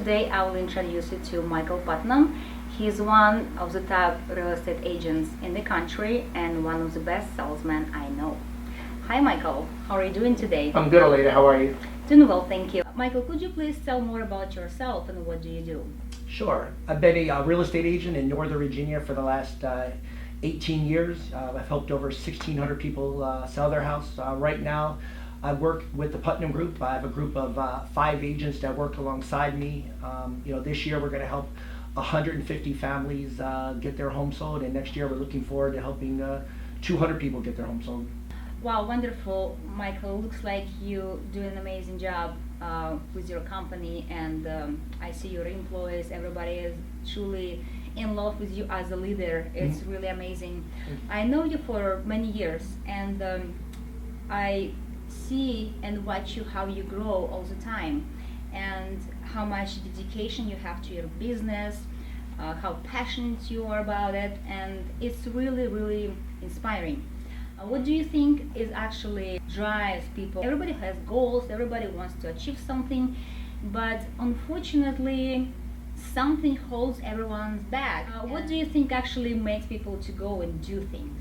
today I will introduce you to Michael Putnam. He's one of the top real estate agents in the country and one of the best salesmen I know. Hi Michael, how are you doing today? I'm good, Aleda. How are you? Doing well, thank you. Michael, could you please tell more about yourself and what do you do? Sure. I've been a real estate agent in Northern Virginia for the last 18 years. I've helped over 1,600 people sell their house. Right now, I work with the Putnam Group. I have a group of 5 agents that work alongside me. This year we're going to help 150 families get their home sold, and next year we're looking forward to helping 200 people get their home sold. Wow, wonderful, Michael. Looks like you do an amazing job with your company, and I see your employees. Everybody is truly in love with you as a leader. It's really amazing. I know you for many years, and I see and watch you how you grow all the time, and how much dedication you have to your business, how passionate you are about it, and it's really, really inspiring. What do you think is actually drives people? Everybody has goals, everybody wants to achieve something, but unfortunately something holds everyone back. What do you think actually makes people to go and do things?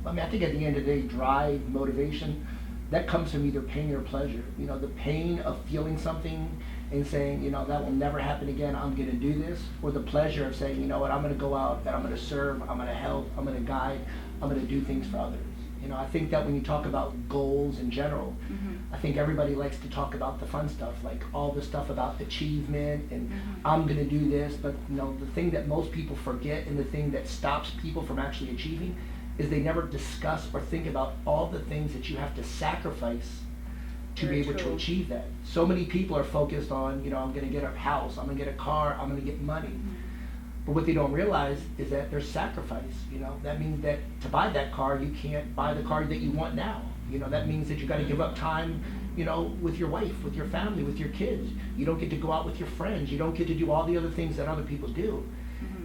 I think at the end of the day, drive, motivation, that comes from either pain or pleasure. The pain of feeling something and saying, that will never happen again, I'm going to do this, or the pleasure of saying, I'm going to go out and I'm going to serve, I'm going to help, I'm going to guide, I'm going to do things for others. I think that when you talk about goals in general, I think everybody likes to talk about the fun stuff, like all the stuff about achievement and I'm going to do this, but the thing that most people forget and the thing that stops people from actually achieving is they never discuss or think about all the things that you have to sacrifice to be able to achieve that. So many people are focused on, I'm going to get a house, I'm going to get a car, I'm going to get money. But what they don't realize is that there's sacrifice. That means that to buy that car, you can't buy the car that you want now. That means that you got to give up time, with your wife, with your family, with your kids. You don't get to go out with your friends. You don't get to do all the other things that other people do.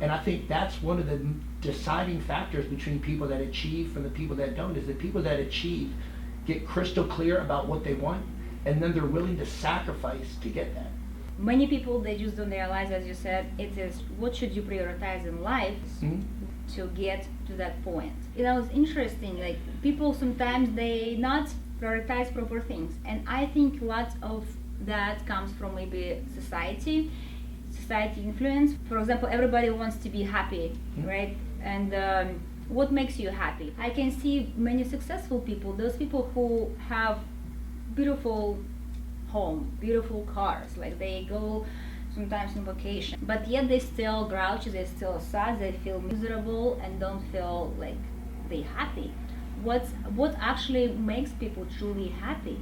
And I think that's one of the deciding factors between people that achieve from the people that don't, is the people that achieve get crystal clear about what they want, and then they're willing to sacrifice to get that. Many people, they just don't realize, as you said, it is what should you prioritize in life to get to that point. It's interesting, like people sometimes they not prioritize proper things, and I think lots of that comes from maybe society influence. For example, everybody wants to be happy, right? And what makes you happy? I can see many successful people, those people who have beautiful home, beautiful cars, like they go sometimes on vacation, but yet they still grouchy, they still sad, they feel miserable and don't feel like they happy. What actually makes people truly happy?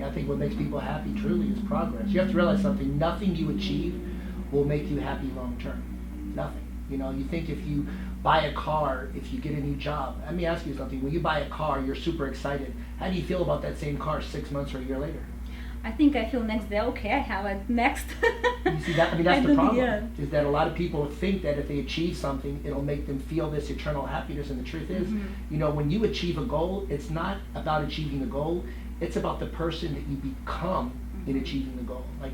I think what makes people happy truly is progress. You have to realize something. Nothing you achieve will make you happy long term. Nothing. You think if you buy a car, if you get a new job, let me ask you something. When you buy a car, you're super excited. How do you feel about that same car 6 months or a year later? I think I feel next day, okay, I have it next. You see that? That's the problem. Yeah. Is that a lot of people think that if they achieve something, it'll make them feel this eternal happiness. And the truth is, when you achieve a goal, it's not about achieving the goal. It's about the person that you become in achieving the goal. Like,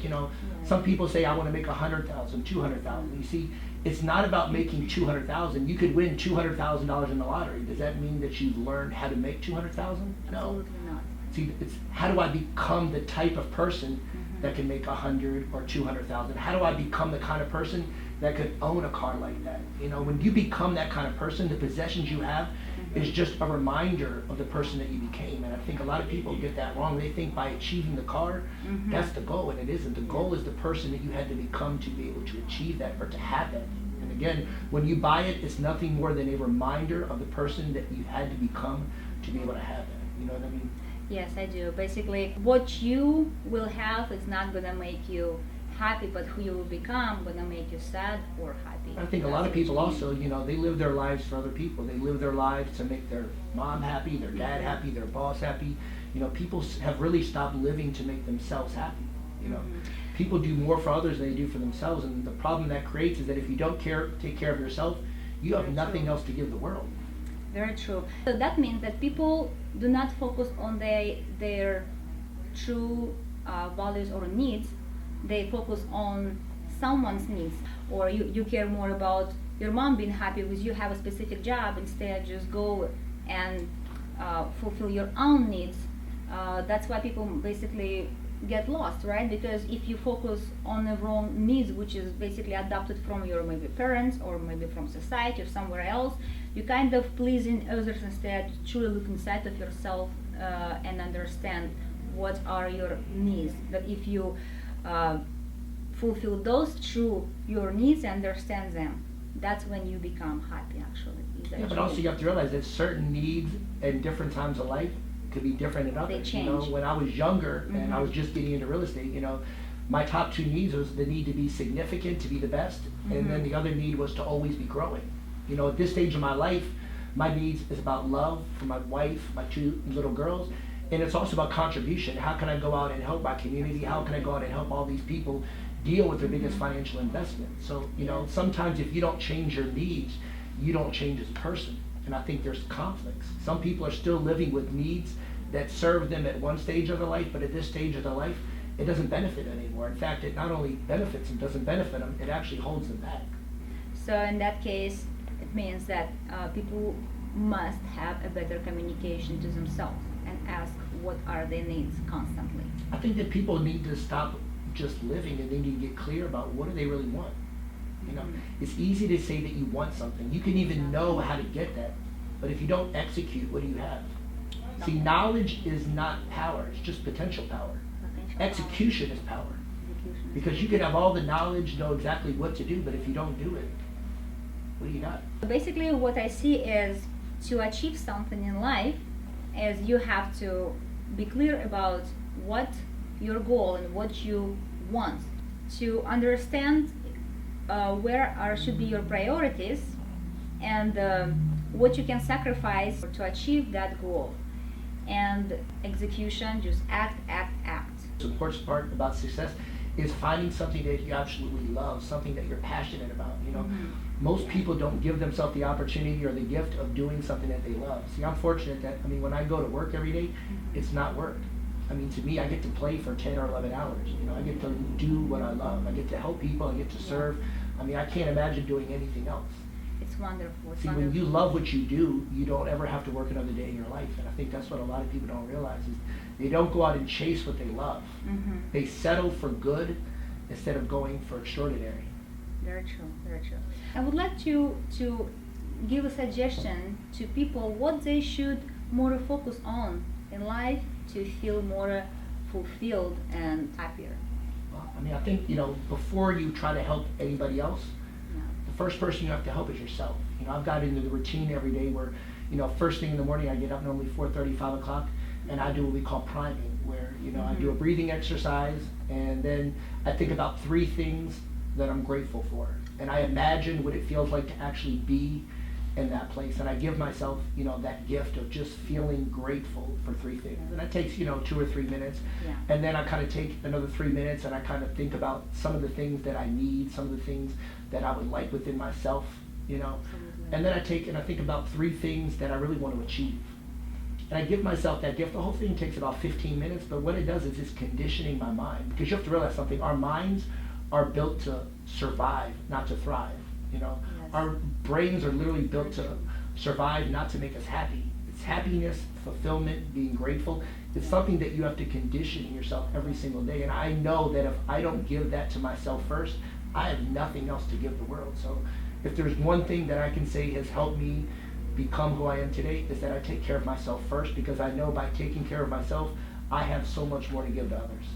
some people say, I want to make 100,000, 200,000. You see, it's not about making 200,000. You could win $200,000 in the lottery. Does that mean that you've learned how to make 200,000? No. Absolutely not. See, it's how do I become the type of person that can make 100 or 200,000? How do I become the kind of person that could own a car like that? When you become that kind of person, the possessions you have is just a reminder of the person that you became. And I think a lot of people get that wrong. They think by achieving the car, that's the goal, and it isn't. The goal is the person that you had to become to be able to achieve that or to have that. And again, when you buy it, it's nothing more than a reminder of the person that you had to become to be able to have that. You know what I mean? Yes, I do. Basically, what you will have is not going to make you happy, but who you will become going to make you sad or happy. I think a lot of people also, they live their lives for other people. They live their lives to make their mom happy, their dad happy, their boss happy. People have really stopped living to make themselves happy. People do more for others than they do for themselves, and the problem that creates is that if you don't take care of yourself, you have nothing else to give the world. Very true. So that means that people do not focus on their true values or needs. They focus on someone's needs, or you care more about your mom being happy with you have a specific job instead just go and fulfill your own needs. That's why people basically get lost, right? Because if you focus on the wrong needs, which is basically adopted from your maybe parents or maybe from society or somewhere else, you kind of pleasing others instead to truly look inside of yourself and understand what are your needs. That if you fulfill those through your needs and understand them, that's when you become happy actually. Yeah, but also you have to realize that certain needs in different times of life could be different than others. change. You know, when I was younger and I was just getting into real estate, you know, my top two needs was the need to be significant, to be the best, and then the other need was to always be growing. You know, at this stage of my life, my needs is about love for my wife, my two little girls, and it's also about contribution. How can I go out and help my community? How can I go out and help all these people deal with their biggest financial investment? So, you know, sometimes if you don't change your needs, you don't change as a person. And I think there's conflicts. Some people are still living with needs that serve them at one stage of their life, but at this stage of their life, it doesn't benefit anymore. In fact, it not only benefits them, doesn't benefit them, it actually holds them back. So in that case, it means that people must have a better communication to themselves and ask what are their needs constantly. I think that people need to stop just living and they need to get clear about what do they really want. You know, it's easy to say that you want something. You can even know how to get that, but if you don't execute, what do you have? See, knowledge is not power, it's just potential power. Execution is power. Because you can have all the knowledge, know exactly what to do, but if you don't do it, what do you got? Basically, what I see is to achieve something in life is you have to be clear about what your goal and what you want, to understand where should be your priorities and what you can sacrifice to achieve that goal. And execution, just act. The important part about success is finding something that you absolutely love, something that you're passionate about. You know, most people don't give themselves the opportunity or the gift of doing something that they love. See, I'm fortunate that, I mean, when I go to work every day, it's not work. I mean, to me, I get to play for 10 or 11 hours. You know, I get to do what I love. I get to help people. I get to serve. I mean, I can't imagine doing anything else. It's wonderful. It's See, wonderful. when you love what you do, you don't ever have to work another day in your life. And I think that's what a lot of people don't realize is they don't go out and chase what they love. They settle for good instead of going for extraordinary. Very true, very true. I would like to give a suggestion to people what they should more focus on in life to feel more fulfilled and happier. Well, I mean, I think, you know, before you try to help anybody else, Yeah. the first person you have to help is yourself. You know, I've got into the routine every day where, you know, first thing in the morning I get up normally 4:30, 5 o'clock, and I do what we call priming, where, you know, I do a breathing exercise, and then I think about 3 things that I'm grateful for. And I imagine what it feels like to actually be in that place. And I give myself, you know, that gift of just feeling grateful for 3 things. And that takes, you know, 2 or 3 minutes. Yeah. And then I kind of take another 3 minutes and I kind of think about some of the things that I need, some of the things that I would like within myself, you know. Absolutely. And then I take and I think about 3 things that I really want to achieve. And I give myself that gift. The whole thing takes about 15 minutes, but what it does is it's conditioning my mind. Because you have to realize something, our minds are built to survive, not to thrive. You know, Yes. our brains are literally built to survive, not to make us happy. It's happiness, fulfillment, being grateful. It's something that you have to condition in yourself every single day. And I know that if I don't give that to myself first, I have nothing else to give the world. So if there's one thing that I can say has helped me become who I am today, is that I take care of myself first, because I know by taking care of myself, I have so much more to give to others.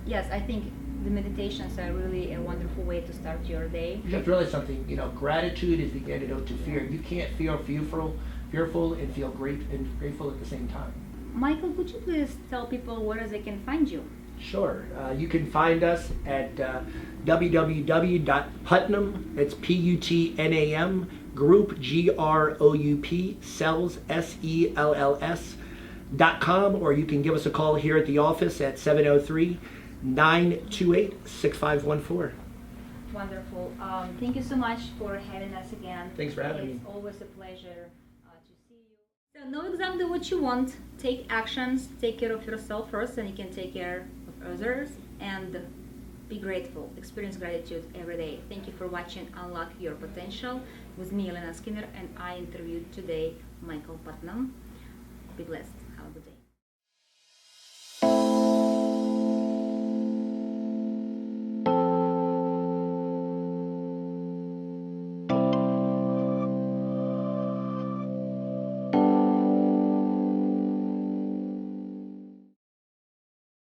Yes, I think the meditations are really a wonderful way to start your day. You have to realize something, you know, gratitude is the antidote to fear. You can't feel fearful and feel grateful at the same time. Michael, could you please tell people where they can find you? Sure. You can find us at www.putnam, it's Putnam, Group, Group, Cells, SELLS.com, or you can give us a call here at the office at 703-928-6514. Wonderful. Thank you so much for having us again. Thanks for having me. It's always a pleasure to see you. So know exactly what you want. Take actions. Take care of yourself first, and you can take care of others. And be grateful, experience gratitude every day. Thank you for watching Unlock Your Potential with me, Elena Skinner, and I interviewed today Michael Putnam. Be blessed. Have a good day.